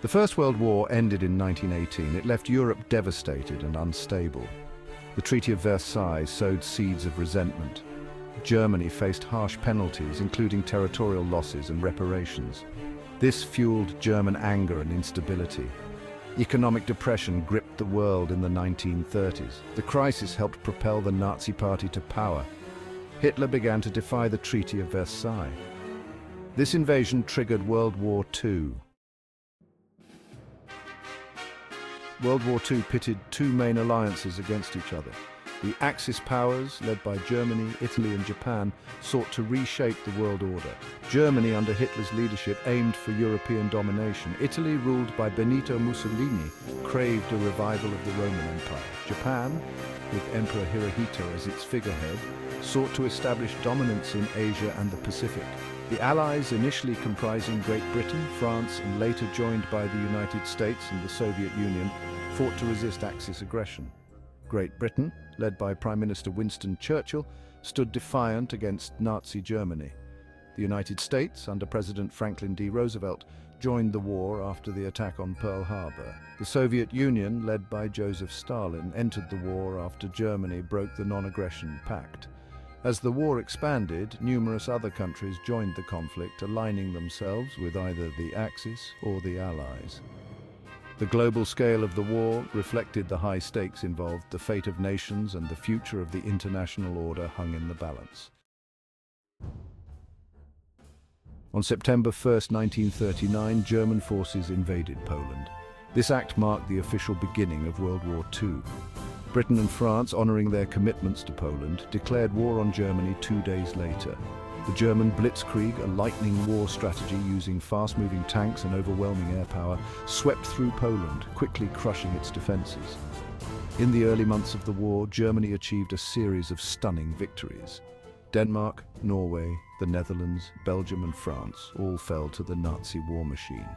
The First World War ended in 1918. It left Europe devastated and unstable. The Treaty of Versailles sowed seeds of resentment. Germany faced harsh penalties, including territorial losses and reparations. This fueled German anger and instability. Economic depression gripped the world in the 1930s. The crisis helped propel the Nazi Party to power. Hitler began to defy the Treaty of Versailles. This invasion triggered World War II. World War II pitted two main alliances against each other. The Axis powers, led by Germany, Italy and Japan, sought to reshape the world order. Germany, under Hitler's leadership, aimed for European domination. Italy, ruled by Benito Mussolini, craved a revival of the Roman Empire. Japan, with Emperor Hirohito as its figurehead, sought to establish dominance in Asia and the Pacific. The Allies, initially comprising Great Britain, France, and later joined by the United States and the Soviet Union, fought to resist Axis aggression. Great Britain, led by Prime Minister Winston Churchill, stood defiant against Nazi Germany. The United States, under President Franklin D. Roosevelt, joined the war after the attack on Pearl Harbor. The Soviet Union, led by Joseph Stalin, entered the war after Germany broke the non-aggression pact. As the war expanded, numerous other countries joined the conflict, aligning themselves with either the Axis or the Allies. The global scale of the war reflected the high stakes involved. The fate of nations and the future of the international order hung in the balance. On September 1, 1939, German forces invaded Poland. This act marked the official beginning of World War II. Britain and France, honoring their commitments to Poland, declared war on Germany 2 days later. The German Blitzkrieg, a lightning war strategy using fast-moving tanks and overwhelming air power, swept through Poland, quickly crushing its defenses. In the early months of the war, Germany achieved a series of stunning victories. Denmark, Norway, the Netherlands, Belgium and France all fell to the Nazi war machine.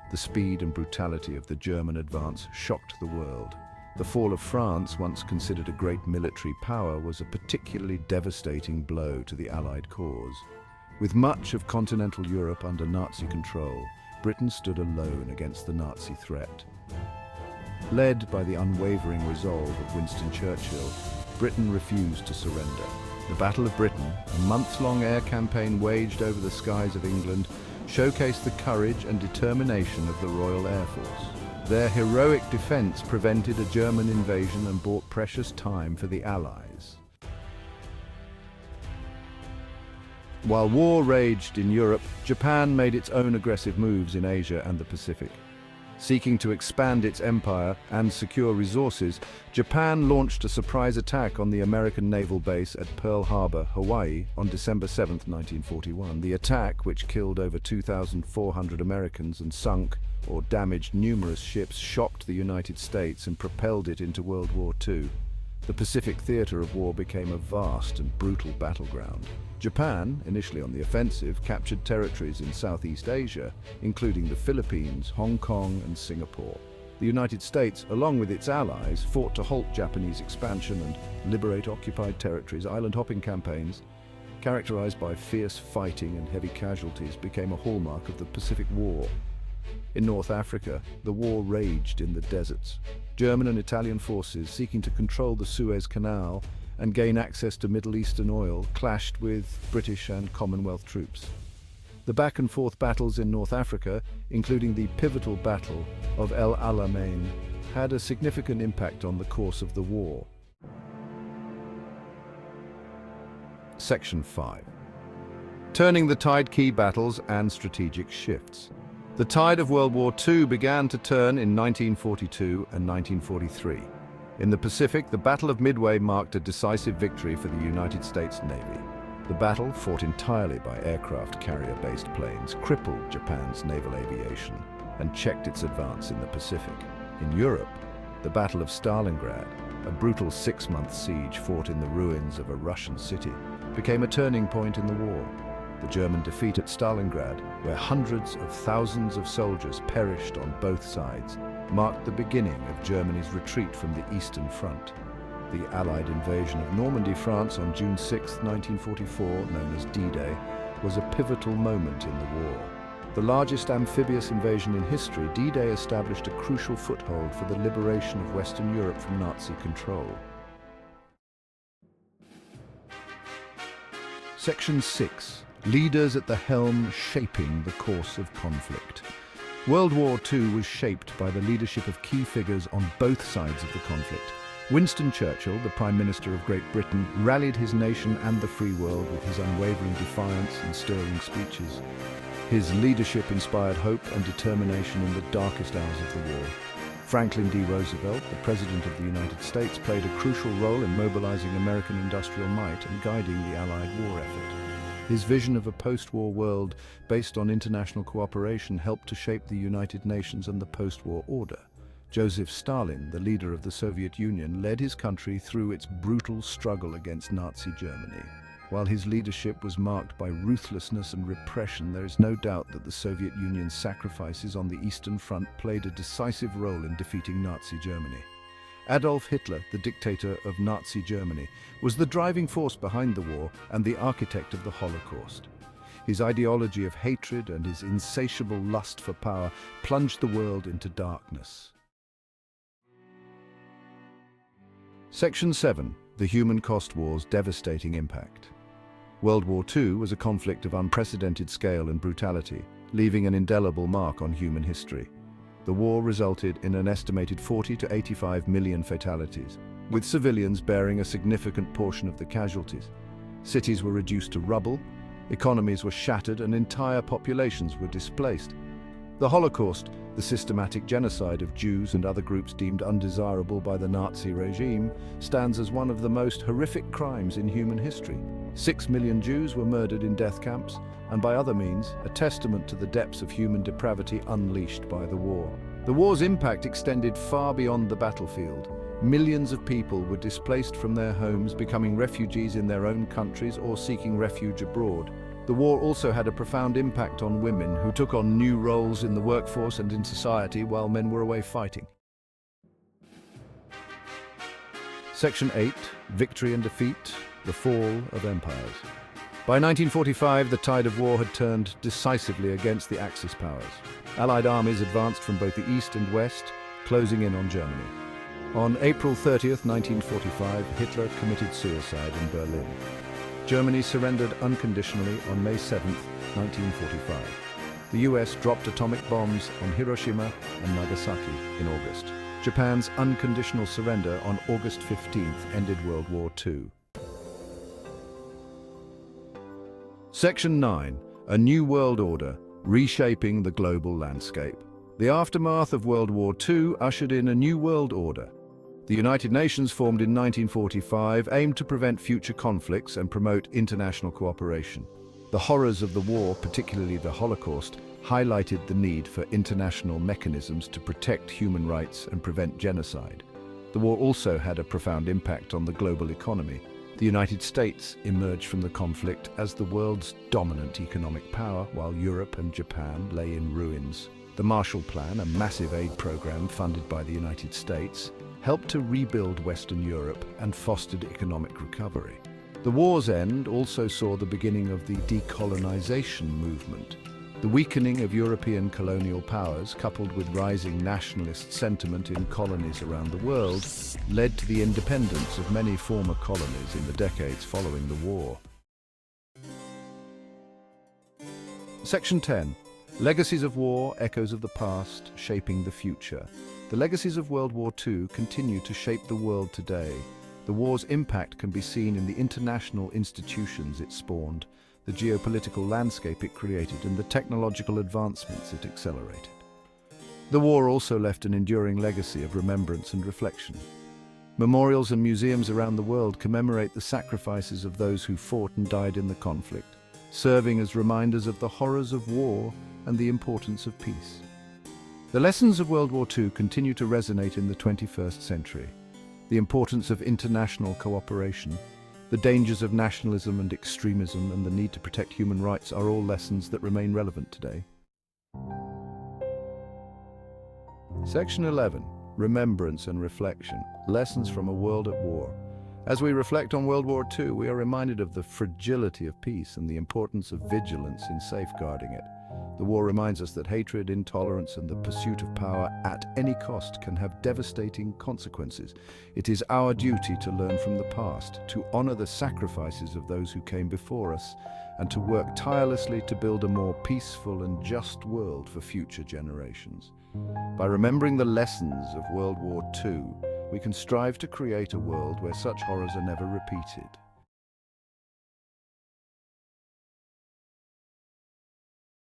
The speed and brutality of the German advance shocked the world. The fall of France, once considered a great military power, was a particularly devastating blow to the Allied cause. With much of continental Europe under Nazi control, Britain stood alone against the Nazi threat. Led by the unwavering resolve of Winston Churchill, Britain refused to surrender. The Battle of Britain, a months-long air campaign waged over the skies of England, showcased the courage and determination of the Royal Air Force. Their heroic defense prevented a German invasion and bought precious time for the Allies. While war raged in Europe, Japan made its own aggressive moves in Asia and the Pacific. Seeking to expand its empire and secure resources, Japan launched a surprise attack on the American naval base at Pearl Harbor, Hawaii, on December 7, 1941. The attack, which killed over 2,400 Americans and sunk or damaged numerous ships, shocked the United States and propelled it into World War II. The Pacific theater of war became a vast and brutal battleground. Japan, initially on the offensive, captured territories in Southeast Asia, including the Philippines, Hong Kong and Singapore. The United States, along with its allies, fought to halt Japanese expansion and liberate occupied territories. Island hopping campaigns, characterized by fierce fighting and heavy casualties, became a hallmark of the Pacific War. In North Africa, the war raged in the deserts. German and Italian forces, seeking to control the Suez Canal and gain access to Middle Eastern oil, clashed with British and Commonwealth troops. The back-and-forth battles in North Africa, including the pivotal Battle of El Alamein, had a significant impact on the course of the war. Section 5. Turning the tide: key battles and strategic shifts. The tide of World War II began to turn in 1942 and 1943. In the Pacific, the Battle of Midway marked a decisive victory for the United States Navy. The battle, fought entirely by aircraft carrier-based planes, crippled Japan's naval aviation and checked its advance in the Pacific. In Europe, the Battle of Stalingrad, a brutal 6-month siege fought in the ruins of a Russian city, became a turning point in the war. The German defeat at Stalingrad, where hundreds of thousands of soldiers perished on both sides, marked the beginning of Germany's retreat from the Eastern Front. The Allied invasion of Normandy, France on June 6, 1944, known as D-Day, was a pivotal moment in the war. The largest amphibious invasion in history, D-Day established a crucial foothold for the liberation of Western Europe from Nazi control. Section 6. Leaders at the helm shaping the course of conflict. World War II was shaped by the leadership of key figures on both sides of the conflict. Winston Churchill, the Prime Minister of Great Britain, rallied his nation and the free world with his unwavering defiance and stirring speeches. His leadership inspired hope and determination in the darkest hours of the war. Franklin D. Roosevelt, the President of the United States, played a crucial role in mobilizing American industrial might and guiding the Allied war effort. His vision of a post-war world based on international cooperation helped to shape the United Nations and the post-war order. Joseph Stalin, the leader of the Soviet Union, led his country through its brutal struggle against Nazi Germany. While his leadership was marked by ruthlessness and repression, there is no doubt that the Soviet Union's sacrifices on the Eastern Front played a decisive role in defeating Nazi Germany. Adolf Hitler, the dictator of Nazi Germany, was the driving force behind the war and the architect of the Holocaust. His ideology of hatred and his insatiable lust for power plunged the world into darkness. Section 7. The Human Cost War's devastating impact. World War II was a conflict of unprecedented scale and brutality, leaving an indelible mark on human history. The war resulted in an estimated 40 to 85 million fatalities, with civilians bearing a significant portion of the casualties. Cities were reduced to rubble, economies were shattered, and entire populations were displaced. The Holocaust, the systematic genocide of Jews and other groups deemed undesirable by the Nazi regime, stands as one of the most horrific crimes in human history. 6 million Jews were murdered in death camps, and by other means, a testament to the depths of human depravity unleashed by the war. The war's impact extended far beyond the battlefield. Millions of people were displaced from their homes, becoming refugees in their own countries or seeking refuge abroad. The war also had a profound impact on women, who took on new roles in the workforce and in society while men were away fighting. Section 8. Victory and Defeat, the Fall of Empires. By 1945, the tide of war had turned decisively against the Axis powers. Allied armies advanced from both the east and west, closing in on Germany. On April 30th, 1945, Hitler committed suicide in Berlin. Germany surrendered unconditionally on May 7th, 1945. The US dropped atomic bombs on Hiroshima and Nagasaki in August. Japan's unconditional surrender on August 15th ended World War II. Section 9. A New World Order, Reshaping the Global Landscape. The aftermath of World War II ushered in a new world order. The United Nations, formed in 1945, aimed to prevent future conflicts and promote international cooperation. The horrors of the war, particularly the Holocaust, highlighted the need for international mechanisms to protect human rights and prevent genocide. The war also had a profound impact on the global economy. The United States emerged from the conflict as the world's dominant economic power, while Europe and Japan lay in ruins. The Marshall Plan, a massive aid program funded by the United States, helped to rebuild Western Europe and fostered economic recovery. The war's end also saw the beginning of the decolonization movement. The weakening of European colonial powers, coupled with rising nationalist sentiment in colonies around the world, led to the independence of many former colonies in the decades following the war. Section 10. Legacies of War, Echoes of the Past, Shaping the Future. The legacies of World War II continue to shape the world today. The war's impact can be seen in the international institutions it spawned, the geopolitical landscape it created, and the technological advancements it accelerated. The war also left an enduring legacy of remembrance and reflection. Memorials and museums around the world commemorate the sacrifices of those who fought and died in the conflict, serving as reminders of the horrors of war and the importance of peace. The lessons of World War II continue to resonate in the 21st century. The importance of international cooperation, the dangers of nationalism and extremism, and the need to protect human rights are all lessons that remain relevant today. Section 11. Remembrance and Reflection, Lessons from a World at War. As we reflect on World War II, we are reminded of the fragility of peace and the importance of vigilance in safeguarding it. The war reminds us that hatred, intolerance, and the pursuit of power at any cost can have devastating consequences. It is our duty to learn from the past, to honor the sacrifices of those who came before us, and to work tirelessly to build a more peaceful and just world for future generations. By remembering the lessons of World War II, we can strive to create a world where such horrors are never repeated.